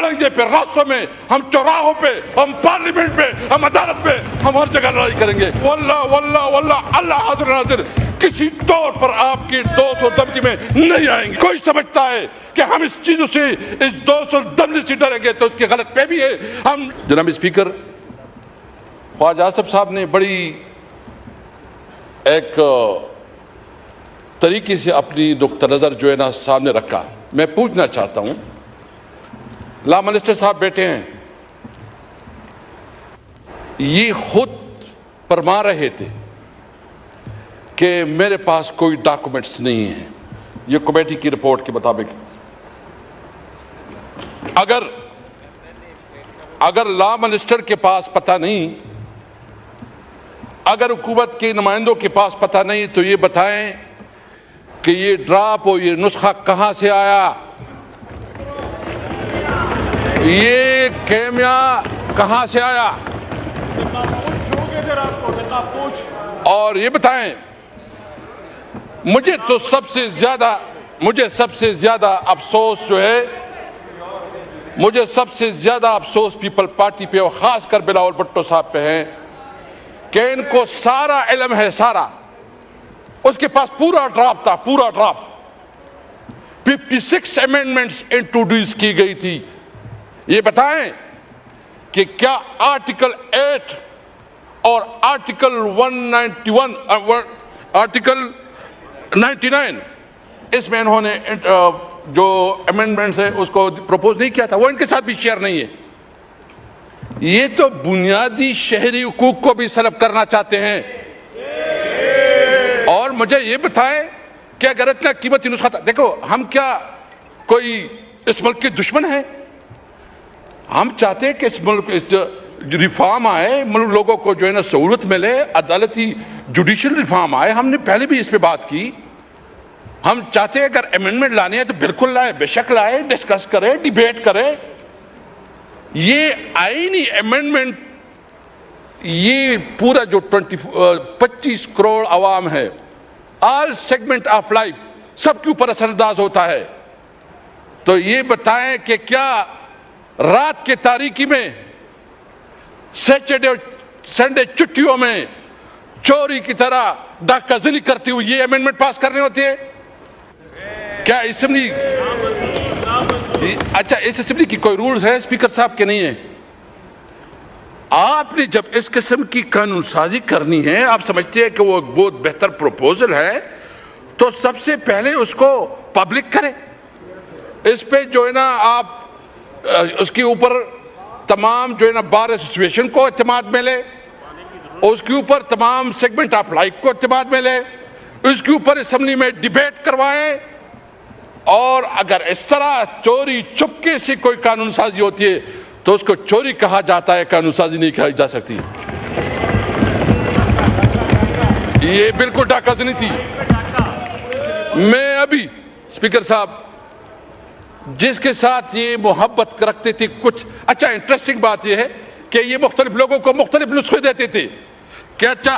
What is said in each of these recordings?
لڑیں گے پھر راستوں میں، ہم چوراہوں پہ، ہم پارلیمنٹ میں، ہم عدالت میں، ہم ہر جگہ لڑائی کریں گے. واللہ واللہ واللہ اللہ حاضر ناظر کسی طور پر آپ کی دوست و دمکی میں نہیں آئیں گے. کوئی سمجھتا ہے کہ ہم اس چیزوں سے، اس دوست و دمکی سے ڈریں گے تو اس کی غلط فہمی ہے. ہم جناب اسپیکر، خواجہ آصف صاحب نے بڑی ایک طریقے سے اپنی نقطہ نظر جو ہے نا سامنے رکھا. میں پوچھنا چاہتا ہوں، لا منسٹر صاحب بیٹھے ہیں، یہ خود فرما رہے تھے کہ میرے پاس کوئی ڈاکومنٹس نہیں ہیں. یہ کمیٹی کی رپورٹ کے مطابق اگر لا منسٹر کے پاس پتہ نہیں، اگر حکومت کے نمائندوں کے پاس پتہ نہیں، تو یہ بتائیں کہ یہ ڈراپ اور یہ نسخہ کہاں سے آیا، یہ کیمیا کہاں سے آیا. اور یہ بتائیں، مجھے سب سے زیادہ افسوس جو ہے، مجھے سب سے زیادہ افسوس پیپل پارٹی پہ اور خاص کر بلاول بھٹو صاحب پہ ہے کہ ان کو سارا علم ہے، سارا. اس کے پاس پورا ڈرافٹ تھا، پورا ڈرافٹ. 56 امینڈمنٹس انٹروڈیوس کی گئی تھی. یہ بتائیں کہ کیا آرٹیکل 8 اور آرٹیکل 191 آرٹیکل 99 اس میں انہوں نے جو امینڈمنٹس ہے اس کو پروپوز نہیں کیا تھا، وہ ان کے ساتھ بھی شیئر نہیں ہے. یہ تو بنیادی شہری حقوق کو بھی سلب کرنا چاہتے ہیں. اور مجھے یہ بتائیں کہ اگر اتنا قیمتی نسخہ تھا، دیکھو ہم کیا کوئی اس ملک کے دشمن ہیں؟ ہم چاہتے ہیں کہ اس ملک ریفارم آئے، ملک لوگوں کو جو ہے نا سہولت ملے، عدالتی جوڈیشل ریفارم آئے. ہم نے پہلے بھی اس پہ بات کی. ہم چاہتے ہیں اگر امینڈمنٹ لانے ہیں تو بالکل لائے، بے شک لائے، ڈسکس کرے، ڈیبیٹ کرے. یہ آئینی امینڈمنٹ، یہ پورا جو 25 کروڑ عوام ہے، آل سیگمنٹ آف لائف، سب کے اوپر اثر انداز ہوتا ہے. تو یہ بتائیں کہ کیا رات کے تاریکی میں، سیٹرڈے اور سنڈے چھٹیوں میں چوری کی طرح ڈاکہ زنی کرتے ہوئے یہ امینڈمنٹ پاس کرنے ہوتے ہیں؟ کیا اسمبلی، اچھا اس اسمبلی کی کوئی رولز ہے اسپیکر صاحب کے نہیں ہے؟ آپ نے جب اس قسم کی قانون سازی کرنی ہے، آپ سمجھتے ہیں کہ وہ ایک بہت بہتر پروپوزل ہے، تو سب سے پہلے اس کو پبلک کرے. اس پہ جو ہے نا آپ اس کے اوپر تمام جو ہے نا بار ایسوسیشن کو اعتماد ملے، اس کے اوپر تمام سیگمنٹ آف لائف کو اعتماد ملے، اس کے اوپر اسمبلی میں ڈیبیٹ کروائیں. اور اگر اس طرح چوری چپکے سے کوئی قانون سازی ہوتی ہے تو اس کو چوری کہا جاتا ہے، قانون سازی نہیں کہی جا سکتی. یہ بالکل ڈاکہ زنی تھی. میں ابھی اسپیکر صاحب جس کے ساتھ یہ محبت رکھتے تھے، کچھ اچھا انٹرسٹنگ بات یہ ہے کہ یہ مختلف لوگوں کو مختلف نسخے دیتے تھے کہ اچھا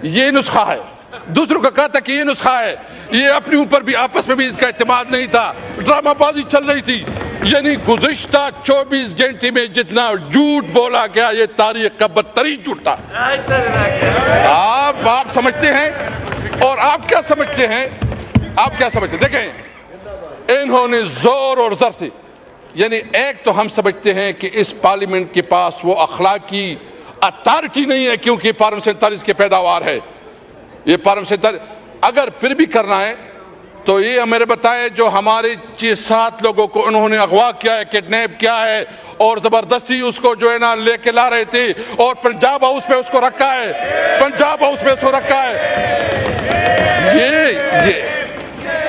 یہ نسخہ ہے، دوسروں کا کہا تھا کہ یہ نسخہ ہے. یہ اپنے اوپر بھی آپس میں بھی اس کا اعتماد نہیں تھا، ڈرامہ بازی چل رہی تھی. یعنی گزشتہ 24 گھنٹے میں جتنا جھوٹ بولا گیا، یہ تاریخ کا بدترین جھوٹ تھا. آپ سمجھتے ہیں، اور آپ کیا سمجھتے ہیں، آپ کیا سمجھتے ہیں؟ دیکھیں، انہوں نے زور اور زر سے، یعنی ایک تو ہم سمجھتے ہیں کہ اس پارلیمنٹ کے پاس وہ اخلاقی اتھارٹی نہیں ہے، کیونکہ پارلیمنٹ 47 کے پیداوار ہے. یہ پارلیمنٹ 47 اگر پھر بھی کرنا ہے تو یہ ہمیں بتائے جو ہمارے 6-7 لوگوں کو انہوں نے اغوا کیا ہے، کڈنیپ کیا ہے، اور زبردستی اس کو جو ہے نا لے کے لا رہے تھے، اور پنجاب ہاؤس میں اس کو رکھا ہے، پنجاب ہاؤس میں اس کو رکھا ہے.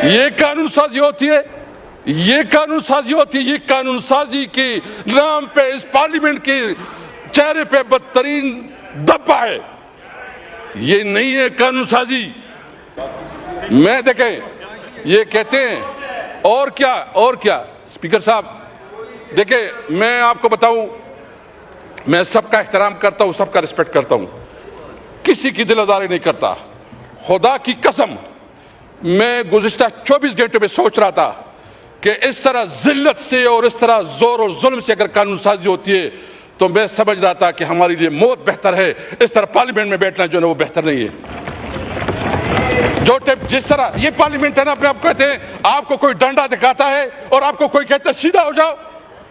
یہ قانون سازی ہوتی ہے، یہ قانون سازی ہوتی ہے. یہ قانون سازی کے نام پہ اس پارلیمنٹ کے چہرے پہ بدترین دبا ہے. یہ نہیں ہے قانون سازی. میں دیکھیں یہ کہتے ہیں اور کیا اسپیکر صاحب دیکھیں، میں آپ کو بتاؤں، میں سب کا احترام کرتا ہوں، سب کا رسپیکٹ کرتا ہوں، کسی کی دل آزاری نہیں کرتا. خدا کی قسم میں گزشتہ 24 گھنٹوں میں سوچ رہا تھا کہ اس طرح ذلت سے اور اس طرح زور اور ظلم سے اگر قانون سازی ہوتی ہے تو میں سمجھ رہا تھا کہ ہمارے لیے موت بہتر ہے، اس طرح پارلیمنٹ میں بیٹھنا جو ہے وہ بہتر نہیں ہے۔ جو جس طرح یہ پارلیمنٹ ہے نا، اپنے آپ کہتے ہیں آپ کو کوئی ڈنڈا دکھاتا ہے اور آپ کو کوئی کہتا ہے سیدھا ہو جاؤ،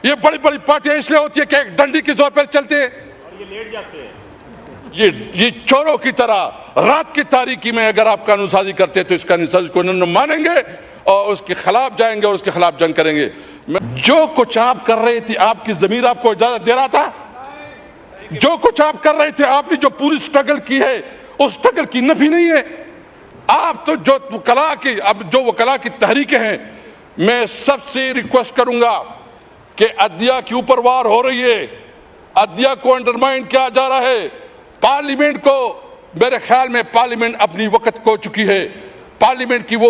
یہ بڑی بڑی پارٹیاں اس لیے ہوتی ہے کہ ایک ڈنڈی کے زور پر چلتے ہیں، یہ چوروں کی طرح رات کی تاریکی میں اگر آپ قانون سازی کرتے ہیں تو اس قانون سازی کو نہ مانیں گے اور اس کے خلاف جائیں گے اور اس کے خلاف جنگ کریں گے۔ جو کچھ آپ کر رہے تھے آپ کی ضمیر آپ کو اجازت دے رہا تھا؟ جو کچھ آپ کر رہے تھے، آپ نے جو پوری سٹرگل کی ہے اس سٹرگل کی نفی نہیں ہے۔ آپ تو جو وکلاء کی تحریکیں ہیں، میں سب سے ریکویسٹ کروں گا کہ عدلیہ کے اوپر وار ہو رہی ہے، عدلیہ کو انڈرمائن کیا جا رہا ہے، پارلیمنٹ کو، میرے خیال میں پارلیمنٹ اپنی وقت کھو چکی ہے، پارلیمنٹ کی وہ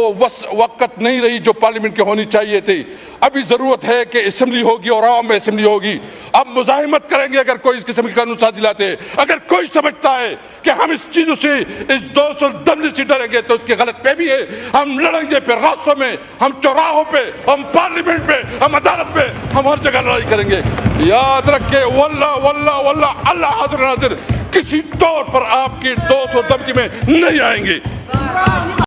وقت نہیں رہی جو پارلیمنٹ کی ہونی چاہیے تھی۔ ابھی ضرورت ہے کہ اسمبلی ہوگی اور عوام میں اسمبلی ہوگی۔ اب مزاحمت کریں گے اگر کوئی اس قسم کی قانون سازی لاتے ہیں۔ اگر کوئی سمجھتا ہے کہ ہم اس چیزوں سے، اس دوست اور دمنے سے ڈریں گے تو اس کی غلط فہمی ہے۔ ہم لڑیں گے پھر راستوں میں، ہم چوراہوں پہ، ہم پارلیمنٹ پہ، ہم عدالت پہ، ہم ہر جگہ لڑائی کریں گے۔ یاد رکھے واللہ واللہ واللہ اللہ حاضر ناظر، کسی طور پر آپ کی دوست اور دمکی میں نہیں آئیں گے۔